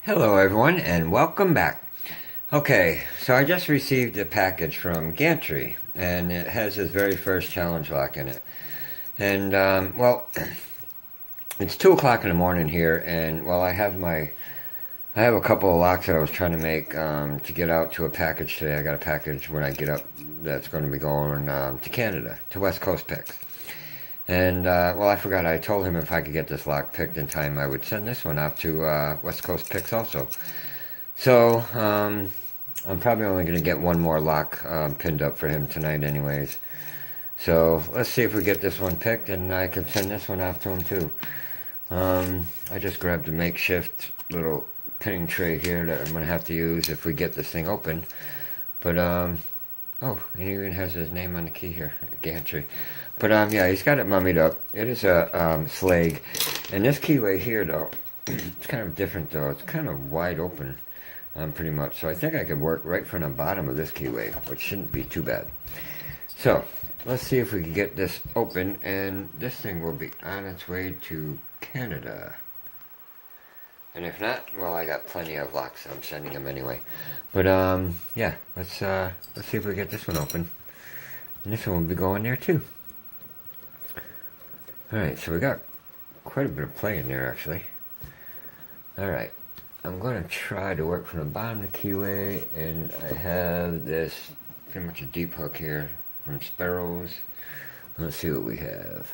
Hello everyone and welcome back. Okay, so I just received a package from Gantry and it has his very first challenge lock in it. And well, it's 2 o'clock in the morning here, and well, I have a couple of locks that I was trying to make to get out to a package today. I got a package when I get up that's going to be going to Canada, to West Coast Picks. And, well, I forgot. I told him if I could get this lock picked in time, I would send this one off to West Coast Picks also. So, I'm probably only going to get one more lock pinned up for him tonight anyways. So, let's see if we get this one picked, and I can send this one off to him too. I just grabbed a makeshift little pinning tray here that I'm going to have to use if we get this thing open. But, oh, it even has his name on the key here, Gantry. But, yeah, he's got it mummied up. It is a Schlage. And this keyway here, though, it's kind of different, though. It's kind of wide open, pretty much. So I think I could work right from the bottom of this keyway, which shouldn't be too bad. So, let's see if we can get this open, and this thing will be on its way to Canada. And if not, well, I got plenty of locks, so I'm sending them anyway. But, yeah, let's see if we get this one open. And this one will be going there, too. Alright, so we got quite a bit of play in there, actually. Alright, I'm going to try to work from the bottom of the keyway, and I have this, pretty much a deep hook here from Sparrows. Let's see what we have.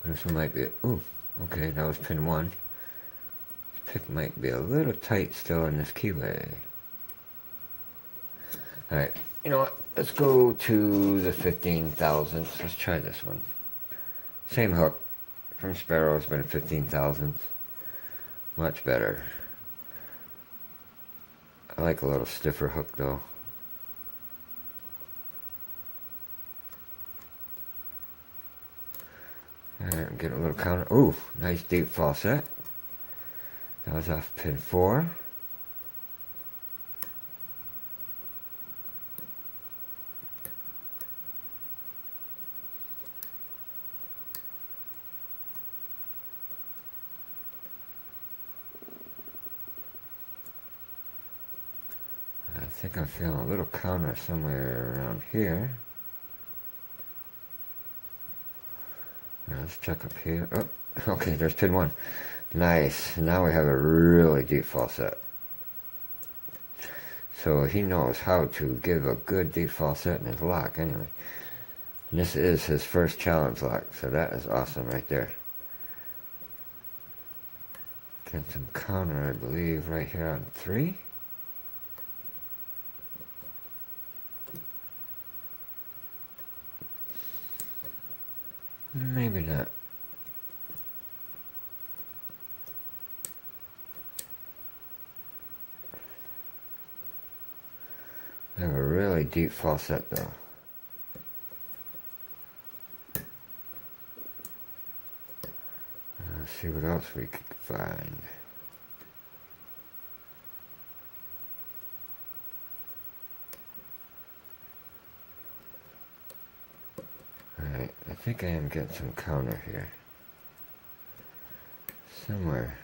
This one might be, ooh, okay, that was pin 1. This pick might be a little tight still in this keyway. Alright, you know what? Let's go to the 15 thousandths. Let's try this one. Same hook from Sparrows, but a 15 thousandths. Much better. I like a little stiffer hook though. Alright, get a little counter. Ooh, nice deep falset. That was off pin 4. I think I'm feeling a little counter somewhere around here. Let's check up here. Oh, okay, there's pin 1. Nice. Now we have a really deep falset. So he knows how to give a good deep falset in his lock anyway. And this is his first challenge lock, so that is awesome right there. Get some counter, I believe, right here on 3. Maybe not. I have a really deep falset though. Let's see what else we could find. Alright, I think I am getting some counter here. Somewhere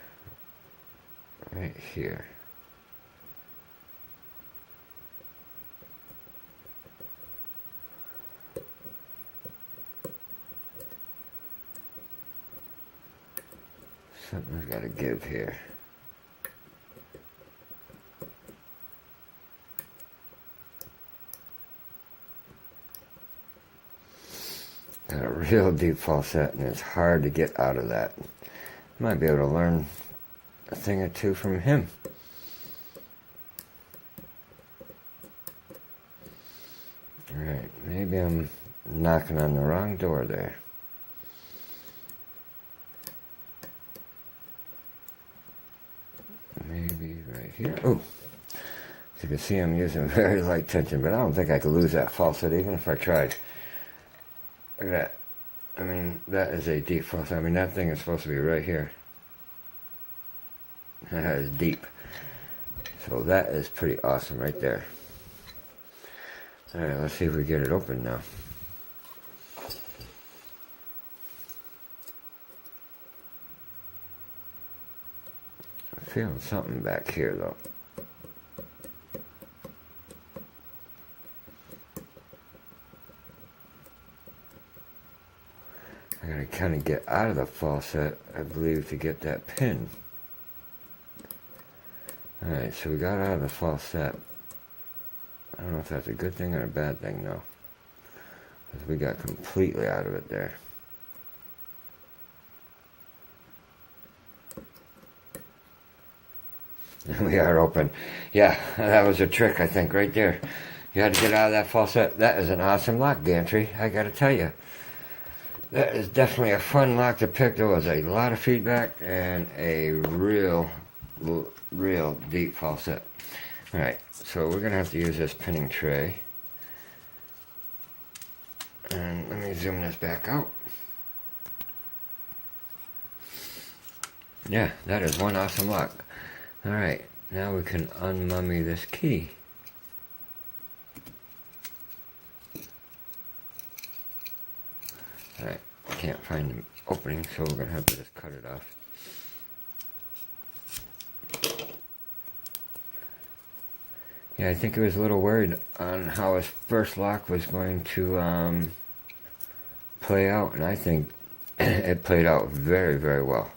right here. Something's got to give here. Got a real deep falset, and it's hard to get out of that. Might be able to learn a thing or two from him. Alright, maybe I'm knocking on the wrong door there. Maybe right here. Oh, as you can see, I'm using very light tension, but I don't think I could lose that falset even if I tried. Look at that. I mean, that is a deep falset. I mean, that thing is supposed to be right here. That is deep. So that is pretty awesome right there. Alright, let's see if we get it open now. feeling something back here though. I gotta kind of get out of the faucet, I believe, to get that pin. Alright, so we got out of the faucet. I don't know if that's a good thing or a bad thing though, because we got completely out of it there. We are open. Yeah, that was a trick, I think, right there. You had to get out of that faucet. That is an awesome lock, Gantry. I gotta tell you. That is definitely a fun lock to pick. There was a lot of feedback and a real deep faucet. Alright, so we're gonna have to use this pinning tray. And let me zoom this back out. Yeah, that is one awesome lock. Alright, now we can unmummy this key. Alright, can't find the opening, so we're going to have to just cut it off. Yeah, I think he was a little worried on how his first lock was going to play out, and I think it played out very, very well.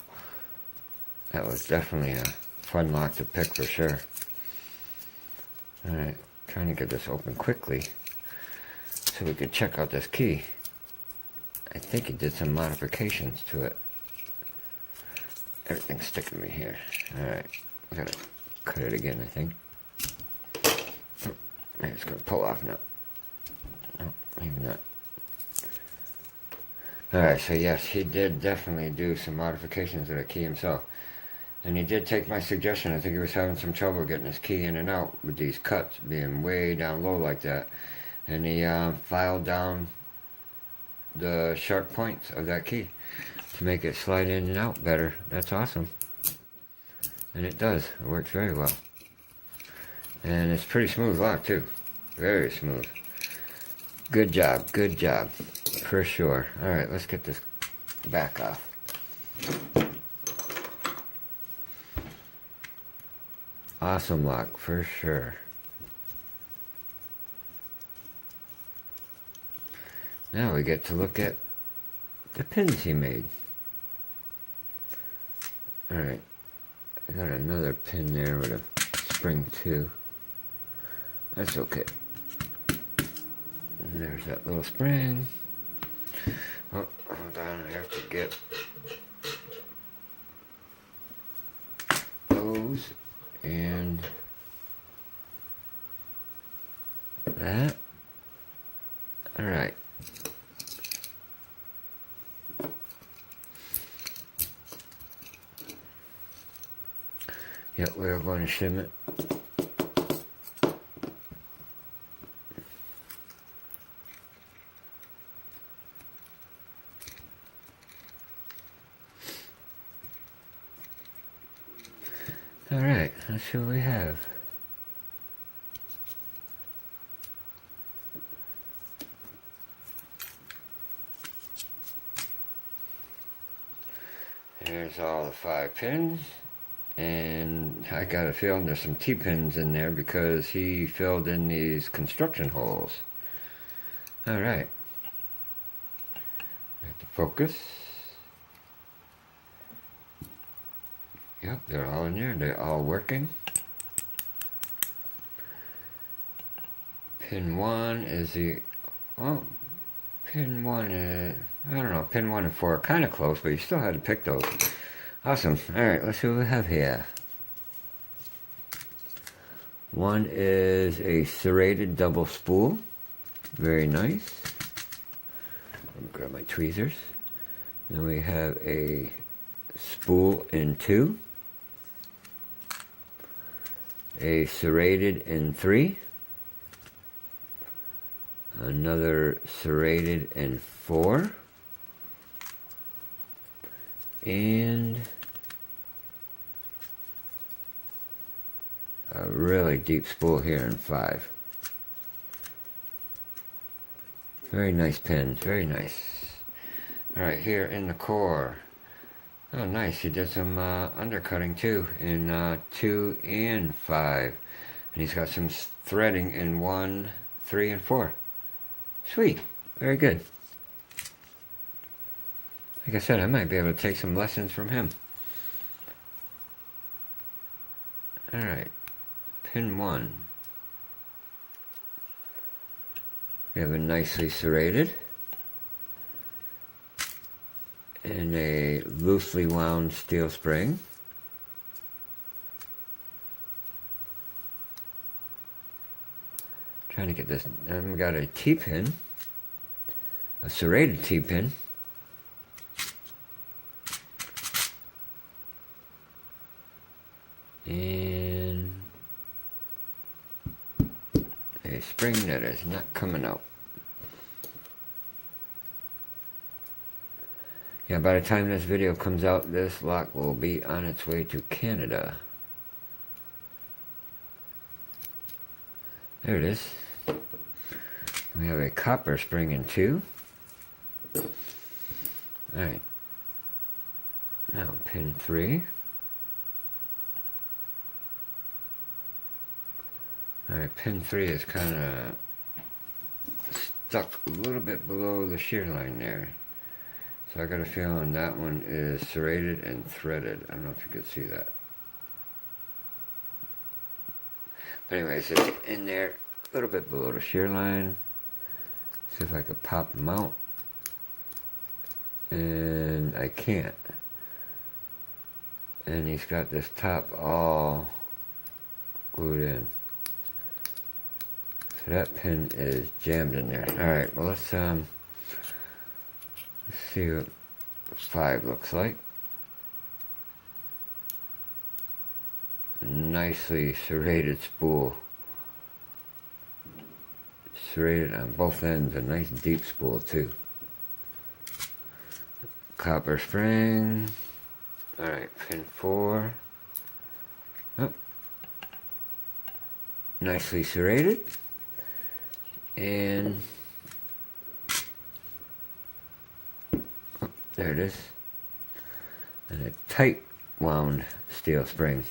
That was definitely a fun lock to pick for sure. Alright, trying to get this open quickly so we could check out this key. I think he did some modifications to it. Everything's sticking to me here. Alright, I gotta cut it again, I think. Oh, maybe it's gonna pull off now. No, maybe not. Alright, so yes, he did definitely do some modifications to the key himself. And he did take my suggestion. I think he was having some trouble getting his key in and out with these cuts being way down low like that. And he filed down the sharp points of that key to make it slide in and out better. That's awesome. And it does. It works very well. And it's pretty smooth lock too. Very smooth. Good job. Good job. For sure. Alright, let's get this back off. Awesome lock, for sure. Now we get to look at the pins he made. Alright, I got another pin there with a spring too. That's okay. And there's that little spring. Oh, hold on, I have to get those and that. Alright. Yep, we are going to shim it. Alright, let's see what we have. There's all the 5 pins, and I got a feeling there's some T-pins in there because he filled in these construction holes. Alright. Have to focus. Yep, they're all in there. They're all working. Pin 1 is the... Well, pin 1 is... I don't know, pin 1 and 4 are kind of close, but you still had to pick those. Awesome. Alright, let's see what we have here. One is a serrated double spool. Very nice. Let me grab my tweezers. Then we have a spool in 2. A serrated in 3. Another serrated in 4. And a really deep spool here in 5. Very nice pins, very nice. Alright, here in the core, Oh, nice. He did some undercutting too in 2 and 5. And he's got some threading in 1, 3, and 4. Sweet. Very good. Like I said, I might be able to take some lessons from him. Alright. Pin 1. We have a nicely serrated and a loosely wound steel spring. Trying to get this. I've got a T-pin, a serrated T-pin. And a spring that is not coming out. Yeah, by the time this video comes out, this lock will be on its way to Canada. There it is. We have a copper spring in 2. Alright. Now pin 3. Alright, pin 3 is kind of stuck a little bit below the shear line there. So I got a feeling that one is serrated and threaded. I don't know if you could see that. But anyways, it's in there a little bit below the shear line. See if I could pop them out. And I can't. And he's got this top all glued in. So that pin is jammed in there. Alright, well let's see what 5 looks like. A nicely serrated spool. Serrated on both ends, a nice deep spool too. Copper spring. Alright, pin 4. Oh. Nicely serrated. And oh, there it is. And a tight wound steel spring.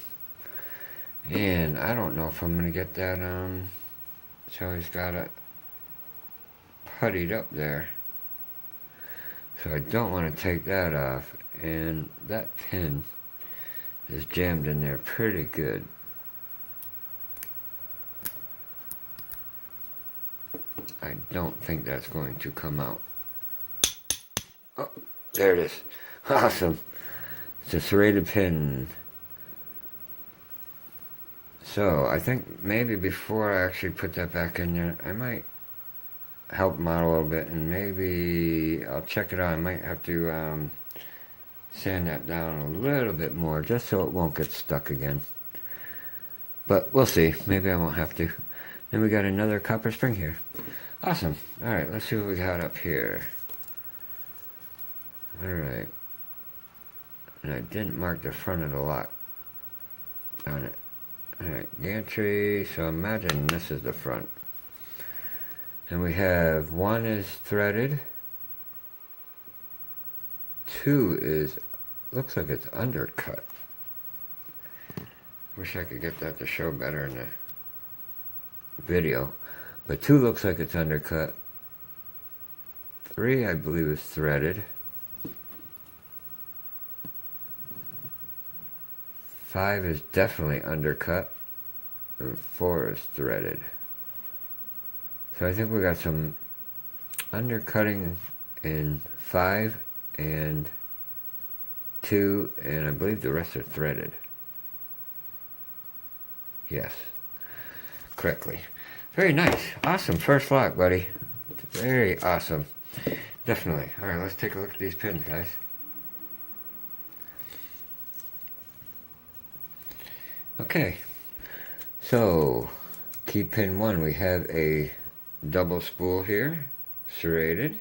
And I don't know if I'm going to get that, so he's got it puttied up there. So I don't want to take that off. And that pin is jammed in there pretty good. I don't think that's going to come out. Oh, there it is. Awesome. It's a serrated pin. So, I think maybe before I actually put that back in there, I might help him out a little bit, and maybe I'll check it out. I might have to sand that down a little bit more, just so it won't get stuck again. But we'll see. Maybe I won't have to. Then we got another copper spring here. Awesome. Alright, let's see what we got up here. Alright. And I didn't mark the front of the lock on it. Alright, gantry, so imagine this is the front. And we have 1 is threaded. 2 is, looks like it's undercut. Wish I could get that to show better in the video. But 2 looks like it's undercut. 3, I believe, is threaded. 5 is definitely undercut. And 4 is threaded. So I think we got some undercutting in 5 and 2, and I believe the rest are threaded. Yes. Correctly. Very nice. Awesome first lock, buddy. Very awesome. Definitely. Alright, let's take a look at these pins, guys. Okay. So, key pin 1, we have a double spool here. Serrated.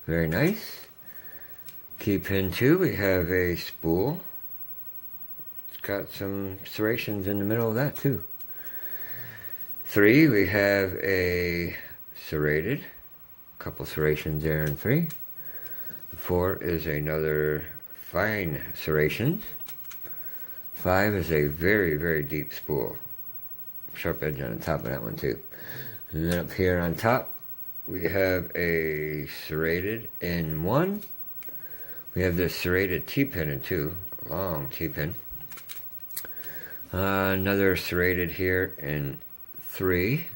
Very nice. Key pin 2, we have a spool. It's got some serrations in the middle of that too. 3, we have a serrated, couple serrations there in 3. 4 is another fine serrations. 5 is a very, very deep spool. Sharp edge on the top of that one too. And then up here on top, we have a serrated in 1. We have this serrated T-pin in 2, long T-pin. Another serrated here in 3.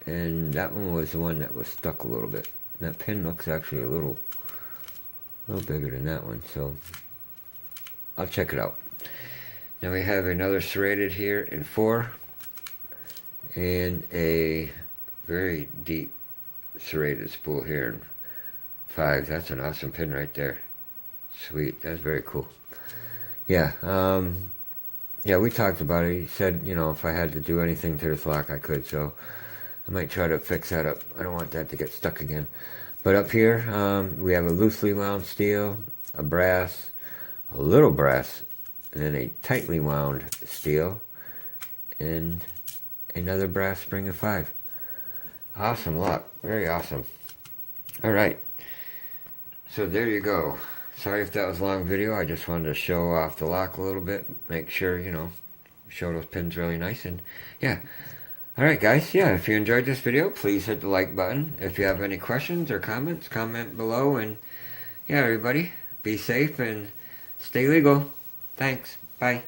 And that one was the one that was stuck a little bit. That pin looks actually a little bigger than that one, so I'll check it out. Now we have another serrated here in 4. And a very deep serrated spool here in 5. That's an awesome pin right there. Sweet, that's very cool. Yeah, yeah, we talked about it. He said, you know, if I had to do anything to this lock, I could, so I might try to fix that up. I don't want that to get stuck again. But up here, we have a loosely wound steel, a brass, a little brass, and then a tightly wound steel, and another brass spring of 5. Awesome lock. Very awesome. Alright. So there you go. Sorry if that was a long video. I just wanted to show off the lock a little bit. Make sure, you know, show those pins really nice. And yeah. Alright guys. Yeah, if you enjoyed this video, please hit the like button. If you have any questions or comments, comment below. And yeah, everybody, be safe and stay legal. Thanks. Bye.